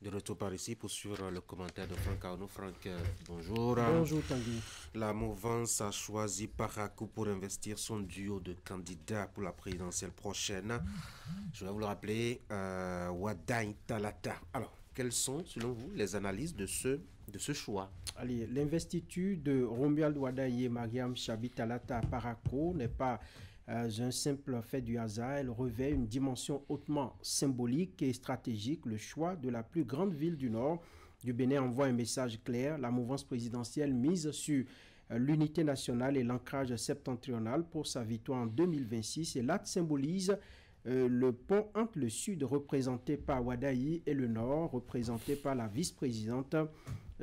De retour par ici pour suivre le commentaire de Franck Aonou. Franck, bonjour. Bonjour Tanguy. La mouvance a choisi Parakou pour investir son duo de candidats pour la présidentielle prochaine. Je vais vous le rappeler, Wadaï Talata. Alors, quelles sont, selon vous, les analyses de ce choix? Allez, l'investiture de Romuald Wadaï et Mariam Chabi Talata à Parakou n'est pas un simple fait du hasard. Elle revêt une dimension hautement symbolique et stratégique. Le choix de la plus grande ville du Nord du Bénin envoie un message clair. La mouvance présidentielle mise sur l'unité nationale et l'ancrage septentrional pour sa victoire en 2026. Et l'acte symbolise le pont entre le sud représenté par Wadaï et le nord représenté par la vice-présidente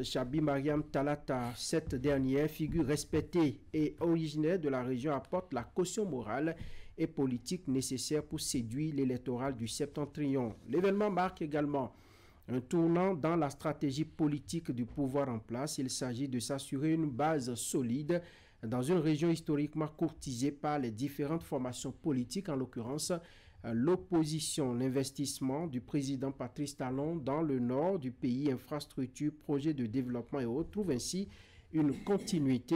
Chabi Mariam Talata. Cette dernière, figure respectée et originaire de la région, apporte la caution morale et politique nécessaire pour séduire l'électorat du septentrion. L'événement marque également un tournant dans la stratégie politique du pouvoir en place. Il s'agit de s'assurer une base solide dans une région historiquement courtisée par les différentes formations politiques, en l'occurrence l'opposition. L'investissement du président Patrice Talon dans le nord du pays, infrastructures, projets de développement et autres, trouve ainsi une continuité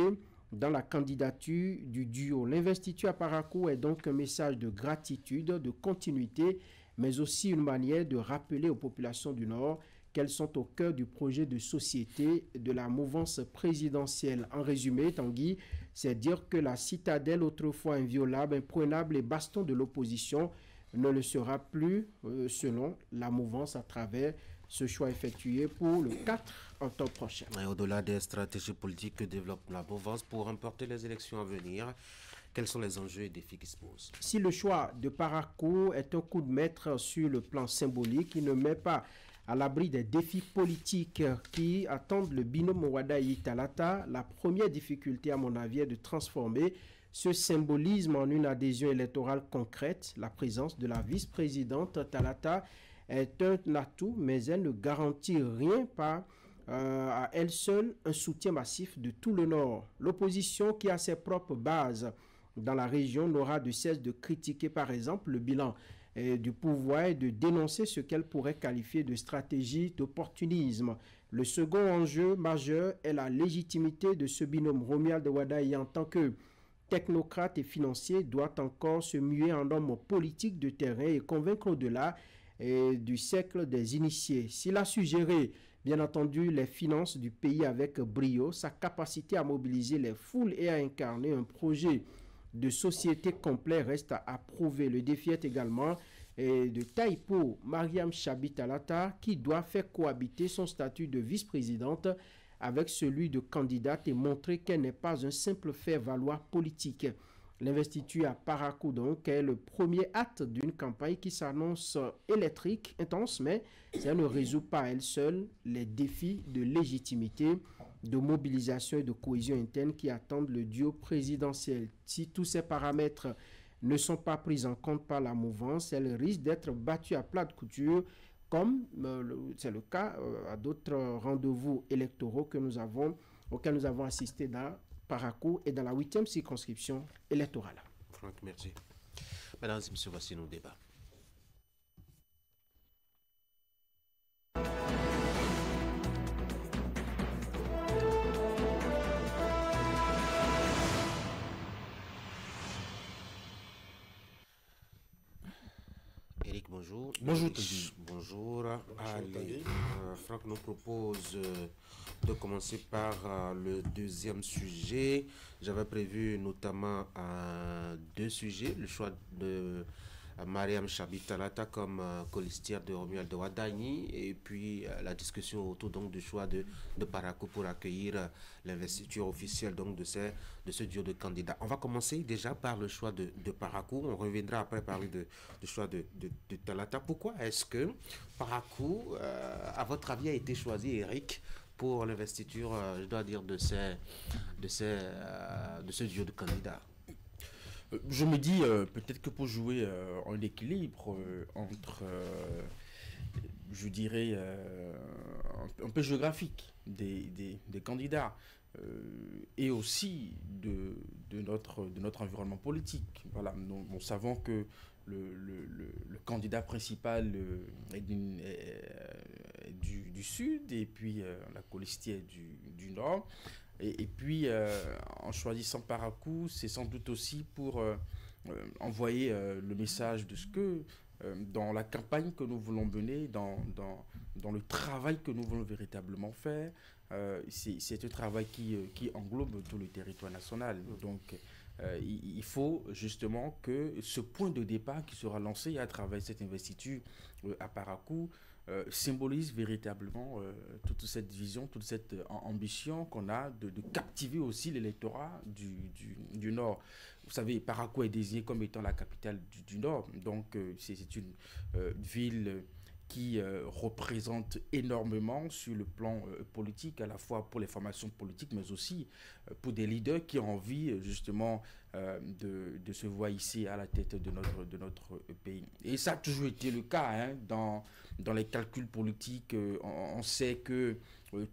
dans la candidature du duo. L'investiture à Parakou est donc un message de gratitude, de continuité, mais aussi une manière de rappeler aux populations du Nord qu'elles sont au cœur du projet de société de la mouvance présidentielle. En résumé, Tanguy, c'est dire que la citadelle, autrefois inviolable, imprenable et baston de l'opposition, ne le sera plus selon la mouvance à travers ce choix effectué pour le 4 octobre prochain. Et au-delà des stratégies politiques que développe la mouvance pour remporter les élections à venir, quels sont les enjeux et défis qui se posent? Si le choix de Parakou est un coup de maître sur le plan symbolique, il ne met pas à l'abri des défis politiques qui attendent le binôme Wadaï-Talata. La première difficulté, à mon avis, est de transformer ce symbolisme en une adhésion électorale concrète. La présence de la vice-présidente Talata est un atout, mais elle ne garantit rien par à elle seule un soutien massif de tout le Nord. L'opposition, qui a ses propres bases dans la région, n'aura de cesse de critiquer par exemple le bilan du pouvoir et de dénoncer ce qu'elle pourrait qualifier de stratégie d'opportunisme. Le second enjeu majeur est la légitimité de ce binôme. Romuald Wadaï, en tant que technocrate et financier, doit encore se muer en homme politique de terrain et convaincre au-delà du cercle des initiés. S'il a su gérer, bien entendu, les finances du pays avec brio, sa capacité à mobiliser les foules et à incarner un projet de société complet reste à prouver. Le défi est également de taille pour Mariam Chabi Talata, qui doit faire cohabiter son statut de vice-présidente avec celui de candidate et montrer qu'elle n'est pas un simple faire-valoir politique. L'investiture à Parakou, donc, est le premier acte d'une campagne qui s'annonce électrique, intense, mais ça ne résout pas à elle seule les défis de légitimité, de mobilisation et de cohésion interne qui attendent le duo présidentiel. Si tous ces paramètres ne sont pas pris en compte par la mouvance, elle risque d'être battue à plat de couture, comme c'est le cas à d'autres rendez-vous électoraux auxquels nous avons assisté dans Parakou et dans la 8e circonscription électorale. Franck, merci. Mesdames et messieurs, voici nos débats. Eric, bonjour. Bonjour, Tanguy. Bonjour. Allez, Franck nous propose de commencer par le deuxième sujet. J'avais prévu notamment deux sujets. Le choix de Mariam Chabi Talata comme colistière de Romuald Wadaï et puis la discussion autour donc du choix de Parakou pour accueillir l'investiture officielle donc de ce duo de candidats. On va commencer déjà par le choix de Parakou. On reviendra après parler du choix de Talata. Pourquoi est-ce que Parakou, à votre avis, a été choisi, Eric, pour l'investiture, je dois dire, de ce duo de candidats? Je me dis peut-être que pour jouer en équilibre entre, je dirais, un peu géographique des candidats et aussi de notre environnement politique. Voilà, nous savons que le candidat principal du Sud, et puis la colistière du Nord. Et puis, en choisissant Parakou, c'est sans doute aussi pour envoyer le message de ce que, dans la campagne que nous voulons mener, dans le travail que nous voulons véritablement faire, c'est un travail qui englobe tout le territoire national. Donc, il faut justement que ce point de départ qui sera lancé à travers cette investiture à Parakou symbolise véritablement toute cette vision, toute cette ambition qu'on a de captiver aussi l'électorat du Nord. Vous savez, Parakou est désigné comme étant la capitale du Nord, donc c'est une ville qui représente énormément sur le plan politique, à la fois pour les formations politiques, mais aussi pour des leaders qui ont envie justement de se voir ici à la tête de notre pays. Et ça a toujours été le cas, hein, dans les calculs politiques. On sait que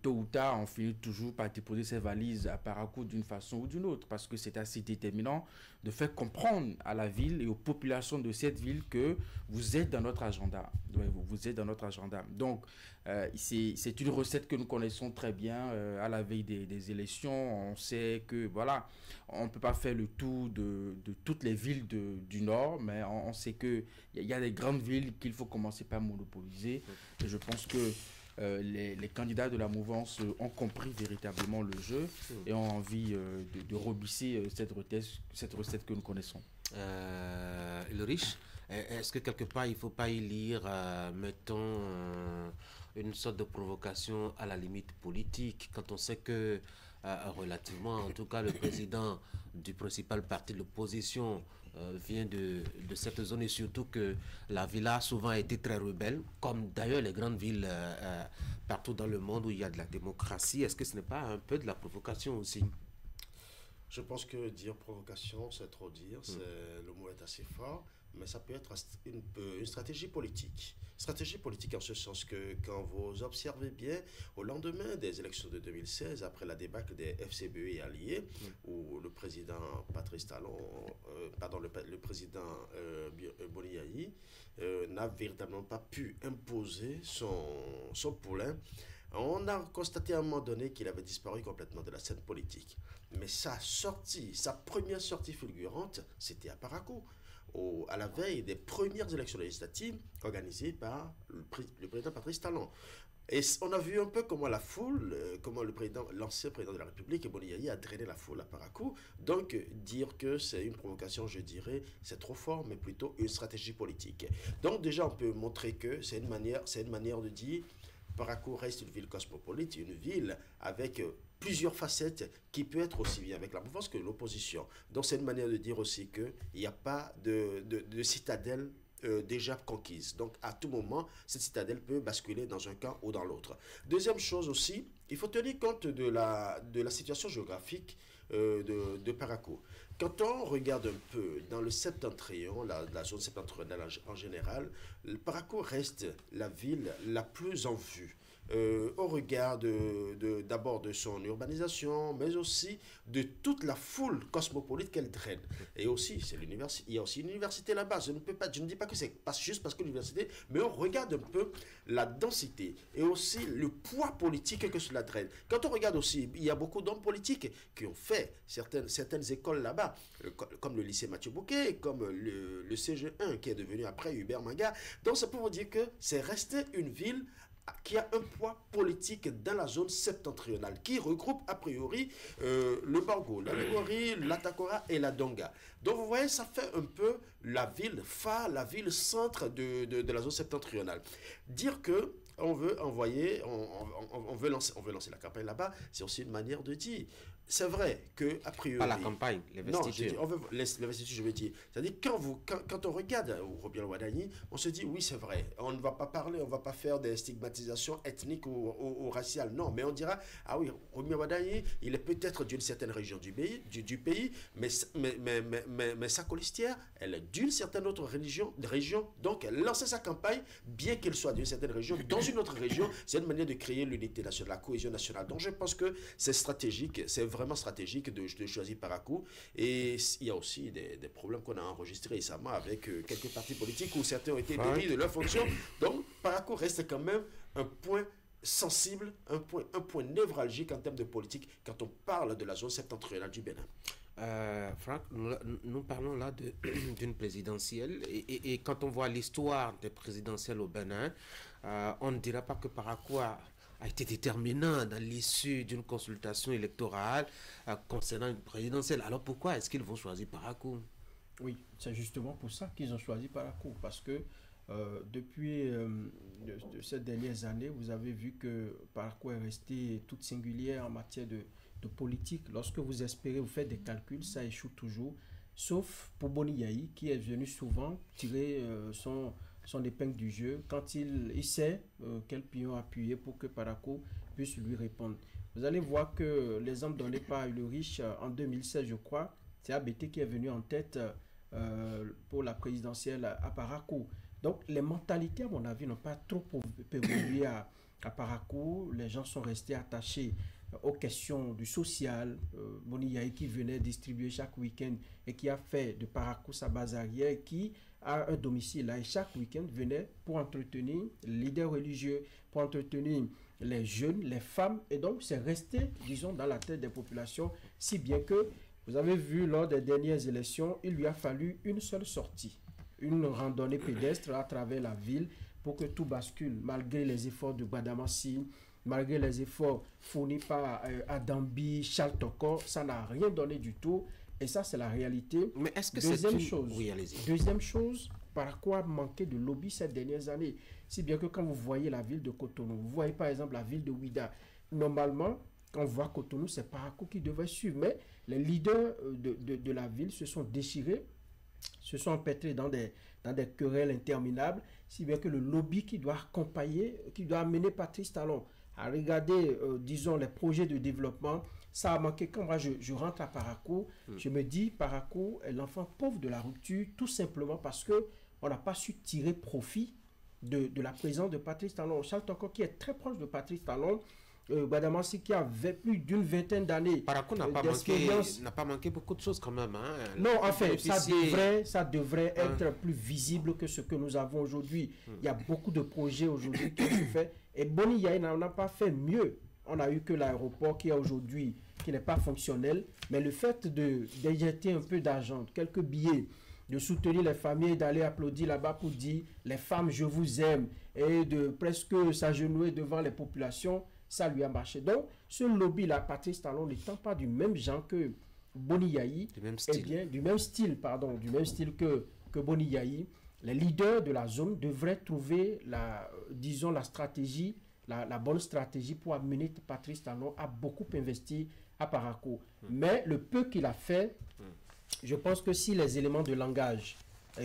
tôt ou tard, on finit toujours par déposer ses valises à Parakou d'une façon ou d'une autre, parce que c'est assez déterminant de faire comprendre à la ville et aux populations de cette ville que vous êtes dans notre agenda. Vous êtes dans notre agenda. Donc, c'est une recette que nous connaissons très bien à la veille des élections. On sait que, voilà, on ne peut pas faire le tour de toutes les villes du Nord, mais on sait qu'il y a des grandes villes qu'il faut commencer par monopoliser. Et je pense que les candidats de la mouvance ont compris véritablement le jeu et ont envie de rebisser cette recette que nous connaissons. Ulrich, est-ce que quelque part il ne faut pas y lire, mettons, une sorte de provocation à la limite politique, quand on sait que relativement, en tout cas le président du principal parti de l'opposition vient de cette zone, et surtout que la ville a souvent été très rebelle, comme d'ailleurs les grandes villes partout dans le monde où il y a de la démocratie. Est-ce que ce n'est pas un peu de la provocation aussi? Je pense que dire provocation, c'est trop dire, le mot est assez fort, mais ça peut être une stratégie politique. Stratégie politique en ce sens que quand vous observez bien, au lendemain des élections de 2016, après la débâcle des FCBE et alliés, où le président Patrice Talon, le président Boni Yayi n'a véritablement pas pu imposer son poulain, on a constaté à un moment donné qu'il avait disparu complètement de la scène politique. Mais sa première sortie fulgurante, c'était à Parakou, à la veille des premières élections législatives organisées par le président Patrice Talon. Et on a vu un peu comment la foule, comment l'ancien président de la République, Boni Yayi, a drainé la foule à Parakou. Donc, dire que c'est une provocation, je dirais, c'est trop fort, mais plutôt une stratégie politique. Donc, déjà, on peut montrer que c'est une manière de dire Parakou reste une ville cosmopolite, une ville avec plusieurs facettes qui peut être aussi bien avec la mouvance que l'opposition. Donc c'est une manière de dire aussi qu'il n'y a pas de citadelle déjà conquise. Donc à tout moment, cette citadelle peut basculer dans un camp ou dans l'autre. Deuxième chose aussi, il faut tenir compte de la situation géographique de Parakou. Quand on regarde un peu dans le septentrion, la zone septentrionale en général, Parakou reste la ville la plus en vue. Au regard d'abord de son urbanisation, mais aussi de toute la foule cosmopolite qu'elle draine. Et aussi, il y a aussi une université là-bas. Je ne dis pas que c'est juste parce que l'université, mais on regarde un peu la densité et aussi le poids politique que cela draine. Quand on regarde aussi, il y a beaucoup d'hommes politiques qui ont fait certaines écoles là-bas, comme le lycée Mathieu Bouquet, comme le CG1 qui est devenu après Hubert Manga. Donc ça peut vous dire que c'est resté une ville qui a un poids politique dans la zone septentrionale, qui regroupe a priori le Bargo, la Légori, la Takora et la Donga. Donc vous voyez, ça fait un peu la ville phare, la ville centre de la zone septentrionale. Dire que on veut lancer la campagne là-bas, c'est aussi une manière de dire. C'est vrai que, a priori... Pas la campagne, l'investiture. Non, l'investiture, je veux dire. C'est-à-dire, quand on regarde Robien Ouadani, on se dit, oui, c'est vrai, on ne va pas parler, on ne va pas faire des stigmatisations ethniques ou raciales. Non, mais on dira, ah oui, Robien Ouadani, il est peut-être d'une certaine région du pays, mais sa colistière, elle est d'une certaine autre région. Donc, elle lançait sa campagne, bien qu'elle soit d'une certaine région, dont une autre région, c'est une manière de créer l'unité nationale, la cohésion nationale. Donc je pense que c'est stratégique, c'est vraiment stratégique de choisir Parakou. Et il y a aussi des problèmes qu'on a enregistrés récemment avec quelques partis politiques où certains ont été démis de leurs fonctions. Donc Parakou reste quand même un point sensible, un point névralgique en termes de politique quand on parle de la zone septentrionale du Bénin. Franck, nous parlons là d'une présidentielle et quand on voit l'histoire des présidentielles au Bénin, on ne dira pas que Parakou a été déterminant dans l'issue d'une consultation électorale concernant une présidentielle. Alors pourquoi est-ce qu'ils vont choisir Parakou? Oui, c'est justement pour ça qu'ils ont choisi Parakou, parce que depuis ces dernières années, vous avez vu que Parakou est resté toute singulière en matière de politique. Lorsque vous espérez, vous faites des calculs, ça échoue toujours, sauf pour Boni Yayi qui est venu souvent tirer son épingle du jeu quand il sait quel pion appuyer pour que Parakou puisse lui répondre. Vous allez voir que l'exemple donné par le riche en 2016, je crois, c'est ABT qui est venu en tête pour la présidentielle à Parakou. Donc les mentalités, à mon avis, n'ont pas trop évolué à Parakou. Les gens sont restés attachés aux questions du social. Boni Yayi qui venait distribuer chaque week-end et qui a fait de Parakou sa base arrière et qui a un domicile là et chaque week-end venait pour entretenir les leaders religieux, pour entretenir les jeunes, les femmes, et donc c'est resté, disons, dans la tête des populations, si bien que vous avez vu lors des dernières élections, il lui a fallu une seule sortie, une randonnée pédestre à travers la ville pour que tout bascule, malgré les efforts de Gbadamassi, malgré les efforts fournis par Adambi, Charles Toko, ça n'a rien donné du tout. Et ça, c'est la réalité. Mais est-ce que deuxième chose, oui, allez-y. Deuxième chose, par quoi manquer de lobby ces dernières années? Si bien que quand vous voyez la ville de Cotonou, vous voyez par exemple la ville de Ouida, normalement, quand on voit Cotonou, c'est Parakou qui devrait suivre. Mais les leaders de la ville se sont déchirés, se sont empêtrés dans des querelles interminables, si bien que le lobby qui doit accompagner, qui doit amener Patrice Talon à regarder, disons, les projets de développement, ça a manqué. Quand moi je rentre à Parakou, je me dis, Parakou est l'enfant pauvre de la rupture, tout simplement parce qu'on n'a pas su tirer profit de la présence de Patrice Talon. Charles Toko, qui est très proche de Patrice Talon, Gbadamassi qui avait plus d'une vingtaine d'années. Parakou n'a pas manqué beaucoup de choses quand même. Hein. Non, en fait, ça devrait être plus visible que ce que nous avons aujourd'hui. Il y a beaucoup de projets aujourd'hui qui se font. Et Boni Yayi n'en a pas fait mieux. On a eu que l'aéroport qui est aujourd'hui, qui n'est pas fonctionnel. Mais le fait d'injecter un peu d'argent, quelques billets, de soutenir les familles, d'aller applaudir là-bas pour dire « les femmes, je vous aime » et de presque s'agenouiller devant les populations, ça lui a marché. Donc, ce lobby-là, Patrice Talon n'étant pas du même genre que Boni Yayi, du même style que Boni Yayi, les leaders de la zone devraient trouver la stratégie, la bonne stratégie pour amener Patrice Talon à beaucoup investir à Parakou. Mais le peu qu'il a fait, je pense que si les éléments de langage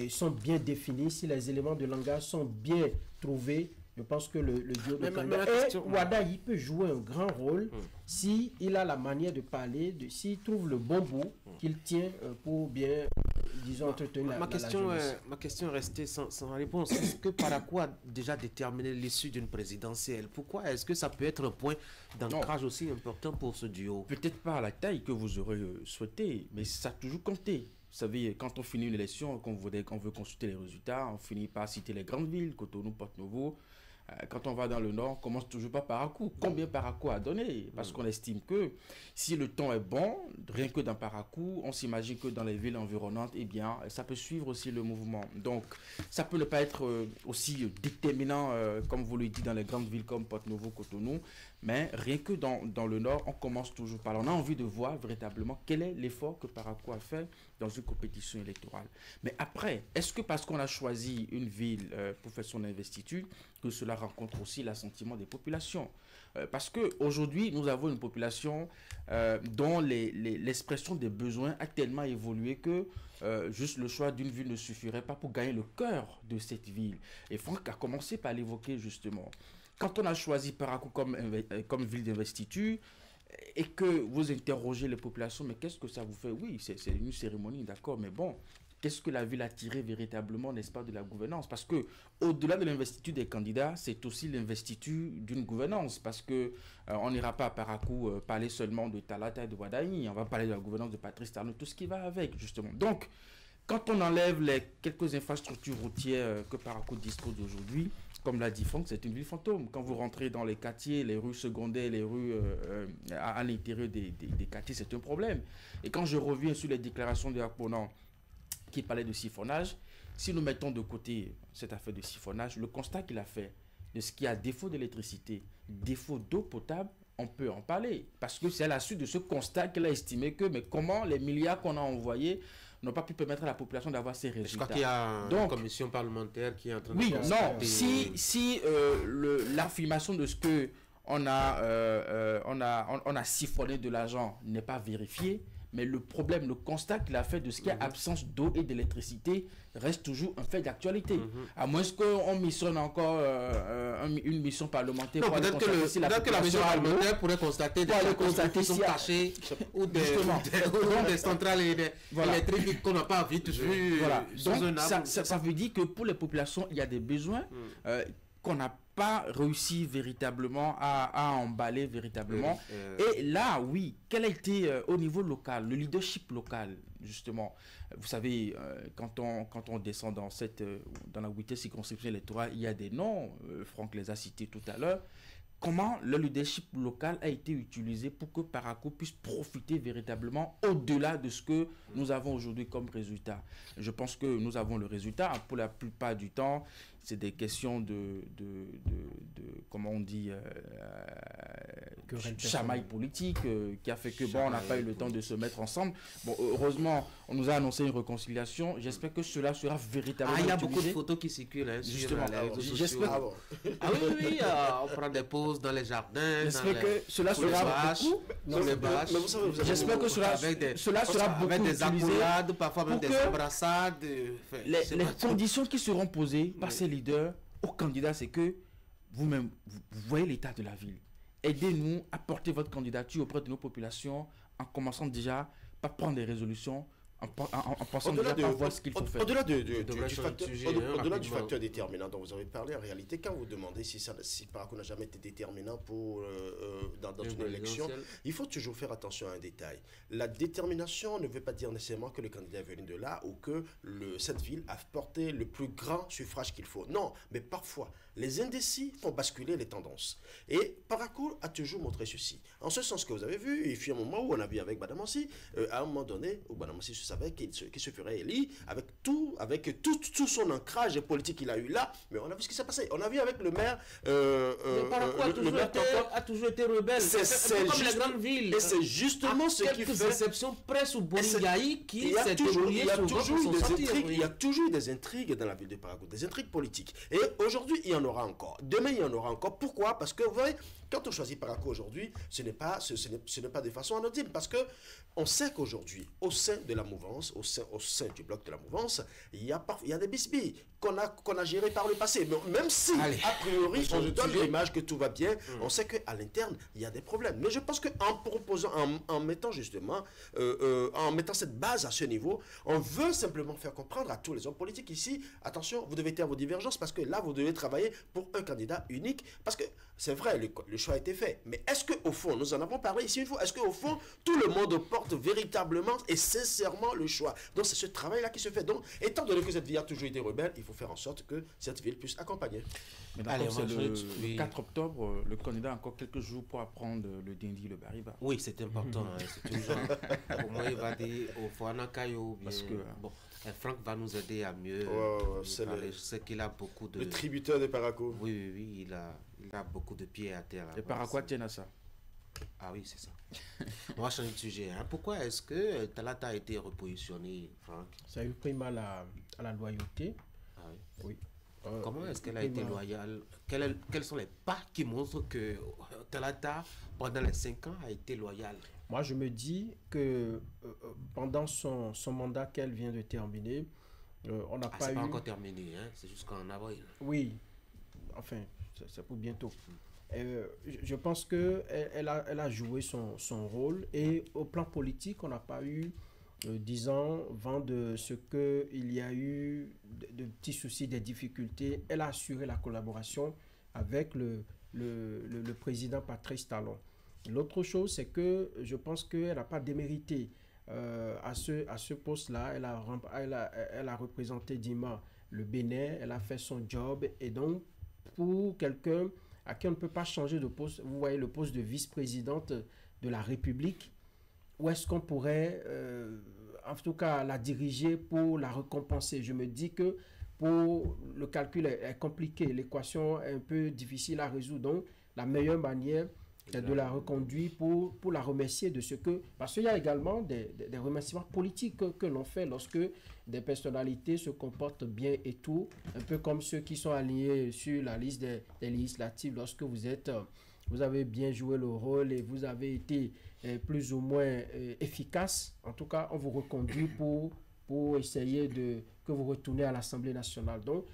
sont bien définis, si les éléments de langage sont bien trouvés, je pense que le duo de candidats... Et Ouada, il peut jouer un grand rôle s'il a la manière de parler, s'il trouve le bon bout qu'il tient pour bien, disons, entretenir ma question est restée sans réponse. Est-ce que Parakou a déjà déterminé l'issue d'une présidentielle? Pourquoi est-ce que ça peut être un point d'ancrage aussi important pour ce duo? Peut-être pas à la taille que vous aurez souhaité, mais ça a toujours compté. Vous savez, quand on finit une élection, qu'on veut consulter les résultats, on finit par citer les grandes villes, Cotonou, Porto-Novo. Quand on va dans le nord, on commence toujours par Parakou. Combien Parakou a donné? Parce qu'on estime que si le temps est bon, rien que dans Parakou, on s'imagine que dans les villes environnantes, eh bien, ça peut suivre aussi le mouvement. Donc, ça peut ne pas être aussi déterminant, comme vous le dites, dans les grandes villes comme Porto-Novo, Cotonou. Mais rien que dans le nord, on commence toujours par là. On a envie de voir véritablement quel est l'effort que Parakou a fait dans une compétition électorale. Mais après, est-ce que parce qu'on a choisi une ville pour faire son investiture, que cela rencontre aussi l'assentiment des populations? Parce qu'aujourd'hui, nous avons une population dont l'expression des besoins a tellement évolué que juste le choix d'une ville ne suffirait pas pour gagner le cœur de cette ville. Et Franck a commencé par l'évoquer justement. Quand on a choisi Parakou comme ville d'investiture, et que vous interrogez les populations, mais qu'est-ce que ça vous fait? Oui, c'est une cérémonie, d'accord, mais bon, qu'est-ce que la ville a tiré véritablement, n'est-ce pas, de la gouvernance? Parce que au-delà de l'investiture des candidats, c'est aussi l'investiture d'une gouvernance. Parce que on n'ira pas à Parakou parler seulement de Talata et de Wadaï. On va parler de la gouvernance de Patrice Talon, tout ce qui va avec, justement. Donc, quand on enlève les quelques infrastructures routières que Parakou dispose aujourd'hui, comme l'a dit Franck, c'est une ville fantôme. Quand vous rentrez dans les quartiers, les rues secondaires, les rues à l'intérieur des quartiers, c'est un problème. Et quand je reviens sur les déclarations de Akponan qui parlait de siphonnage, si nous mettons de côté cette affaire de siphonnage, le constat qu'il a fait de ce qui a défaut d'électricité, défaut d'eau potable, on peut en parler. Parce que c'est à la suite de ce constat qu'il a estimé que, mais comment les milliards qu'on a envoyés n'ont pas pu permettre à la population d'avoir ces résultats. Je crois qu'il y a une commission parlementaire qui est en train de... Oui, non, si l'affirmation de ce que on a siphonné de l'argent n'est pas vérifiée, mais le problème, le constat qu'il a fait de ce qu'il y a absence d'eau et d'électricité reste toujours un fait d'actualité. À moins qu'on missionne encore une mission parlementaire. Non, peut-être que la mission parlementaire pourrait constater des choses qui sont cachées ou des centrales électriques qu'on n'a pas vite vues. Voilà. Donc, ça veut dire que pour les populations, il y a des besoins qu'on n'a pas réussi véritablement à emballer véritablement. Et là, oui, quel a été au niveau local, le leadership local, justement. Vous savez, quand on descend dans la 8e circonscription électorale, il y a des noms, Franck les a cités tout à l'heure. Comment le leadership local a été utilisé pour que Parakou puisse profiter véritablement au-delà de ce que nous avons aujourd'hui comme résultat? Je pense que nous avons le résultat. Pour la plupart du temps, c'est des questions de comment on dit, chamaille politique qui a fait que on n'a pas eu le temps de se mettre ensemble. Bon, heureusement, on nous a annoncé une réconciliation. J'espère que cela sera véritablement il y a utilisé. beaucoup de photos qui circulent justement. J'espère. Oui, on prend des pauses dans les jardins. J'espère que cela sera beaucoup. J'espère que cela sera beaucoup avec des utilisé, accolades, parfois même des embrassades. Les conditions qui seront posées par ces leaders aux candidats, c'est que vous-même, vous voyez l'état de la ville. Aidez-nous à porter votre candidature auprès de nos populations en commençant déjà par prendre des résolutions, en pensant déjà par voir ce qu'il faut faire. Au-delà du facteur déterminant dont vous avez parlé, en réalité, quand vous demandez si Parakou n'a jamais été déterminant dans une élection, il faut toujours faire attention à un détail. La détermination ne veut pas dire nécessairement que le candidat est venu de là ou que cette ville a porté le plus grand suffrage qu'il faut. Non, mais parfois, les indécis font basculer les tendances. Et Parakou a toujours montré ceci. En ce sens que vous avez vu, il fut un moment où on a vu avec Madame Ansi, à un moment donné, où Madame Ansi savait qu'il se ferait élire avec tout son ancrage politique qu'il a eu là, mais on a vu ce qui s'est passé. On a vu avec le maire. Parakou a toujours été rebelle. C'est comme les grandes villes. Et c'est justement ce qui fait. Quelques exceptions près ou Boringaï qui s'est débrouillé il y a toujours des intrigues dans la ville de Parakou, des intrigues politiques. Et aujourd'hui, il y en aura encore. Demain, il y en aura encore. Pourquoi? Parce que vous voyez, quand on choisit Parakou aujourd'hui, ce n'est pas de façon anodine, parce que on sait qu'aujourd'hui, au sein de la mouvance, au sein du bloc de la mouvance, il y a des bisbilles qu'on a gérées par le passé. Mais même si, a priori, on donne l'image que tout va bien, on sait qu'à l'interne, il y a des problèmes. Mais je pense qu'en mettant justement, en mettant cette base à ce niveau, on veut simplement faire comprendre à tous les hommes politiques ici, attention, vous devez taire vos divergences, parce que là, vous devez travailler pour un candidat unique, parce que c'est vrai, le choix a été fait. Mais est-ce qu'au fond, nous en avons parlé ici une fois, est-ce qu'au fond, tout le monde porte véritablement et sincèrement le choix? Donc c'est ce travail-là qui se fait. Donc, étant donné que cette ville a toujours été rebelle, il faut faire en sorte que cette ville puisse accompagner. Mais allez, c'est le 4 octobre, le candidat a encore quelques jours pour apprendre le dindi, le bariba. Oui, c'est important. C'est toujours. Pour moi, il va dire au Fouana Kayo. Parce que bon, Franck va nous aider à mieux. Je sais qu'il a beaucoup de. Le tributeur de Parakou. Oui, il a beaucoup de pieds à terre. Les Paraquois tiennent à ça. Ah oui, c'est ça. On va changer de sujet. Pourquoi est-ce que Talata a été repositionné, Franck? Ça a eu pris mal à la loyauté. Ah oui. Comment est-ce qu'elle a été loyale? Quels sont les pas qui montrent que Talata, pendant les 5 ans, a été loyale? Moi, je me dis que pendant son mandat qu'elle vient de terminer, on n'a pas eu... C'est pas encore terminé, hein? C'est jusqu'en avril. Oui, enfin, c'est pour bientôt. Je pense qu'elle a joué son rôle, et au plan politique, on n'a pas eu disant, vent de ce qu'il y a eu de petits soucis, des difficultés, elle a assuré la collaboration avec le président Patrice Talon. L'autre chose, c'est que je pense qu'elle n'a pas démérité à ce poste-là. Elle a représenté Dima le Bénin, elle a fait son job. Et donc, pour quelqu'un à qui on ne peut pas changer de poste, vous voyez le poste de vice-présidente de la République, où est-ce qu'on pourrait, en tout cas, la diriger pour la récompenser? Je me dis que le calcul est compliqué, l'équation est un peu difficile à résoudre. Donc, la meilleure manière de la reconduire pour la remercier de ce que... Parce qu'il y a également des remerciements politiques que l'on fait lorsque des personnalités se comportent bien et tout, un peu comme ceux qui sont alignés sur la liste des législatives. Lorsque vous avez bien joué le rôle et vous avez été plus ou moins efficace, en tout cas, on vous reconduit pour essayer que vous retournez à l'Assemblée nationale. Donc,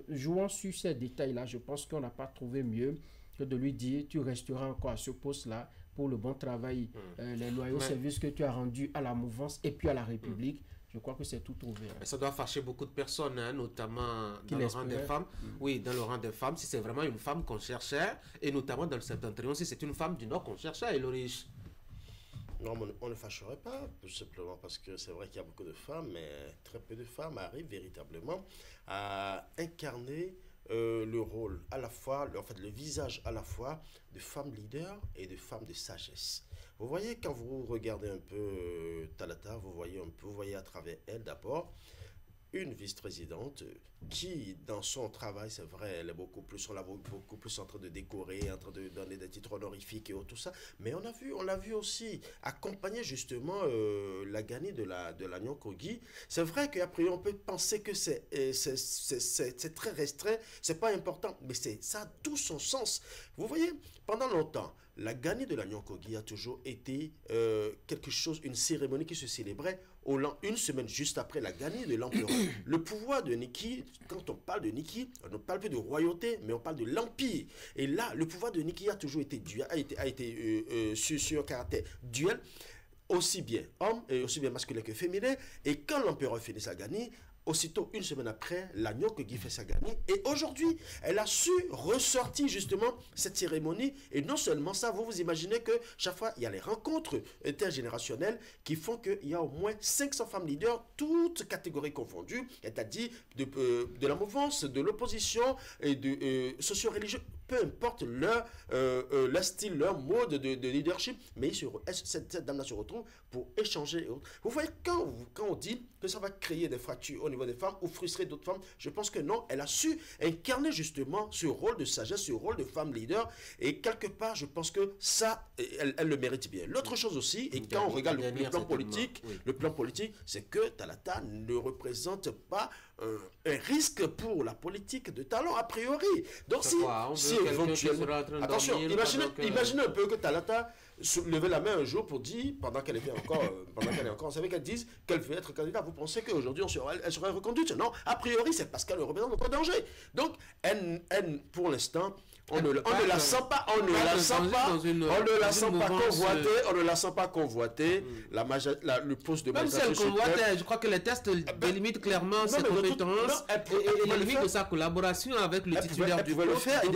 jouant sur ces détails-là, je pense qu'on n'a pas trouvé mieux que de lui dire tu resteras encore à ce poste-là pour le bon travail, les loyaux services que tu as rendus à la mouvance et puis à la République. Je crois que c'est tout trouvé. Mais ça doit fâcher beaucoup de personnes, hein, notamment dans le rang des femmes. Oui, dans le rang des femmes, si c'est vraiment une femme qu'on cherchait, et notamment dans le septentrion, si c'est une femme du Nord qu'on cherchait, Eloris. Non, on ne fâcherait pas, tout simplement parce que c'est vrai qu'il y a beaucoup de femmes, mais très peu de femmes arrivent véritablement à incarner le rôle à la fois, en fait le visage à la fois de femmes leaders et de femmes de sagesse. Vous voyez, quand vous regardez un peu Talata, vous voyez à travers elle d'abord une vice-présidente qui, dans son travail, c'est vrai, elle est on l'a beaucoup plus en train de décorer, en train de donner des titres honorifiques et tout ça, mais on l'a vu aussi accompagner justement la gagnée de la Nyankogi. C'est vrai qu'à priori, on peut penser que c'est très restreint, c'est pas important, mais ça a tout son sens. Vous voyez, pendant longtemps, la gagnée de la Nyankogi a toujours été quelque chose, une cérémonie qui se célébrait une semaine juste après la gagnée de l'empereur. Le pouvoir de Niki, quand on parle de Niki, on ne parle plus de royauté, mais on parle de l'empire. Et là, le pouvoir de Niki a toujours été sur un caractère duel, aussi bien homme et aussi bien masculin que féminin. Et quand l'empereur finit sa gagnée, aussitôt, une semaine après, la Nyankogi fait sa gagnée. Et aujourd'hui, elle a su ressortir justement cette cérémonie. Et non seulement ça, vous imaginez que chaque fois, il y a les rencontres intergénérationnelles qui font qu'il y a au moins 500 femmes leaders, toutes catégories confondues, c'est-à-dire de la mouvance, de l'opposition et de socio-religieux. Peu importe leur style, leur mode de leadership, mais cette dame-là se retrouve pour échanger. Vous voyez, quand on dit que ça va créer des fractures au niveau des femmes ou frustrer d'autres femmes, je pense que non, elle a su incarner justement ce rôle de sagesse, ce rôle de femme leader, et quelque part, je pense que ça, elle le mérite bien. L'autre chose aussi, et quand on regarde le plan politique, c'est que Talata ne représente pas un risque pour la politique de Talon, a priori. Donc si éventuellement... Attention, imaginez un peu que Talata levait la main un jour pour dire, pendant qu'elle est encore, on savait qu'elle dise qu'elle veut être candidate. Vous pensez qu'aujourd'hui, elle serait reconduite? Non, a priori, c'est parce qu'elle représente notre danger. Donc, elle, pour l'instant, on ne la sent pas convoiter le poste de même si elle convoitait, je crois que les tests délimitent clairement ses compétences et les limites de sa collaboration avec le titulaire du poste. Elle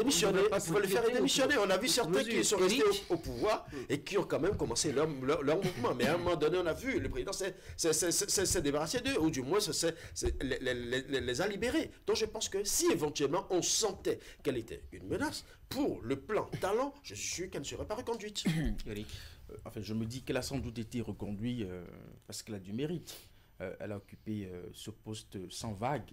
pouvait le faire et démissionner. On a vu certains qui sont restés au pouvoir et qui ont quand même commencé leur mouvement. Mais à un moment donné, on a vu, le président s'est débarrassé d'eux, ou du moins les a libérés. Donc je pense que si éventuellement on sentait qu'elle était une menace pour le plan talent, je suis sûr qu'elle ne serait pas reconduite. Eric, enfin, je me dis qu'elle a sans doute été reconduite parce qu'elle a du mérite. Elle a occupé ce poste sans vague.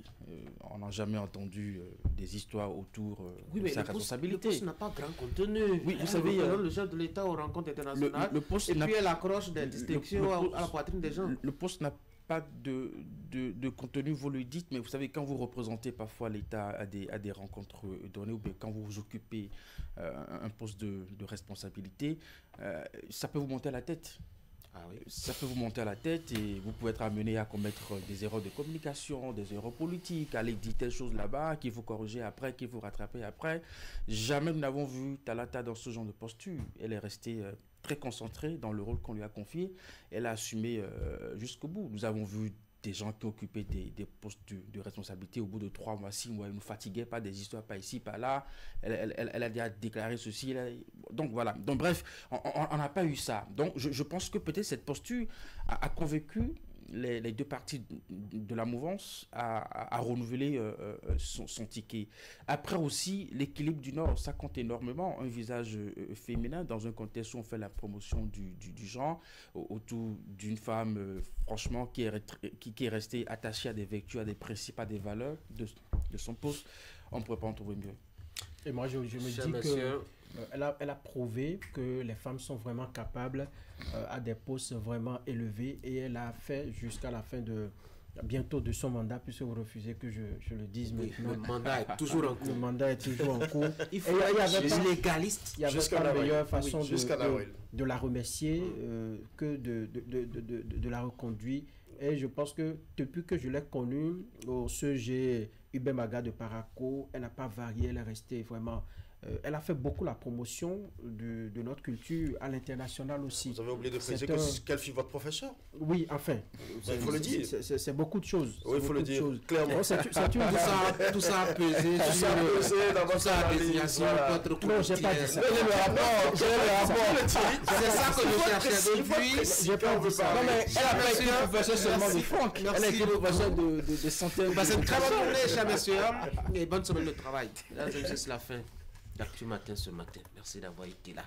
On n'a jamais entendu des histoires autour de sa responsabilité. Le poste n'a pas grand contenu. Oui, vous savez, le chef de l'État aux rencontres internationales, et puis elle accroche des distinctions à la poitrine des gens. Le poste n'a pas de contenu, vous le dites, mais vous savez, quand vous représentez parfois l'État à des rencontres données, ou bien quand vous occupez un poste de responsabilité, ça peut vous monter à la tête. Ah oui. Ça peut vous monter à la tête et vous pouvez être amené à commettre des erreurs de communication, des erreurs politiques, aller dire telle chose là-bas, qu'il faut corriger après, qu'il faut rattraper après. Jamais nous n'avons vu Talata dans ce genre de posture. Elle est restée très concentrée dans le rôle qu'on lui a confié. Elle a assumé jusqu'au bout. Nous avons vu des gens qui occupaient des postes de responsabilité au bout de 3 mois, 6 mois. Ils ne nous fatiguaient pas, des histoires pas ici, pas là. Elle a déjà déclaré ceci. Donc voilà. Donc bref, on n'a pas eu ça. Donc je pense que peut-être cette posture a convaincu les deux parties de la mouvance à renouveler son ticket. Après aussi, l'équilibre du Nord, ça compte énormément. Un visage féminin dans un contexte où on fait la promotion du genre autour d'une femme, franchement, qui est restée attachée à des vertus, à des principes, à des valeurs de son poste. On ne pourrait pas en trouver mieux. Et moi, je me dis que elle a prouvé que les femmes sont vraiment capables à des postes vraiment élevés, et elle a fait jusqu'à la fin bientôt de son mandat, puisque vous refusez que je le dise maintenant. Le mandat est toujours en cours. Le mandat est toujours en cours. Il faut être légaliste. Il n'y avait pas de meilleure façon de la remercier que de la reconduire. Et je pense que depuis que je l'ai connue au CG Ubemaga de Parakou, elle n'a pas varié, elle est restée vraiment... elle a fait beaucoup la promotion de notre culture à l'international aussi. Vous avez oublié de préciser qu'elle fut votre professeur. Oui, enfin. Il faut le dire. C'est beaucoup de choses. Oui, il faut le dire. Clairement. Tout ça a pesé dans votre désignation. Non, j'ai pas dit ça. C'est ça que je cherchais depuis. J'ai pas dit ça. Non, mais elle a pas été professeure seulement de funk. Elle a été professeure de santé. C'est une très bonne journée, chers messieurs. Et bonne semaine de travail. Là, c'est la fin d'Actu Matin ce matin. Merci d'avoir été là.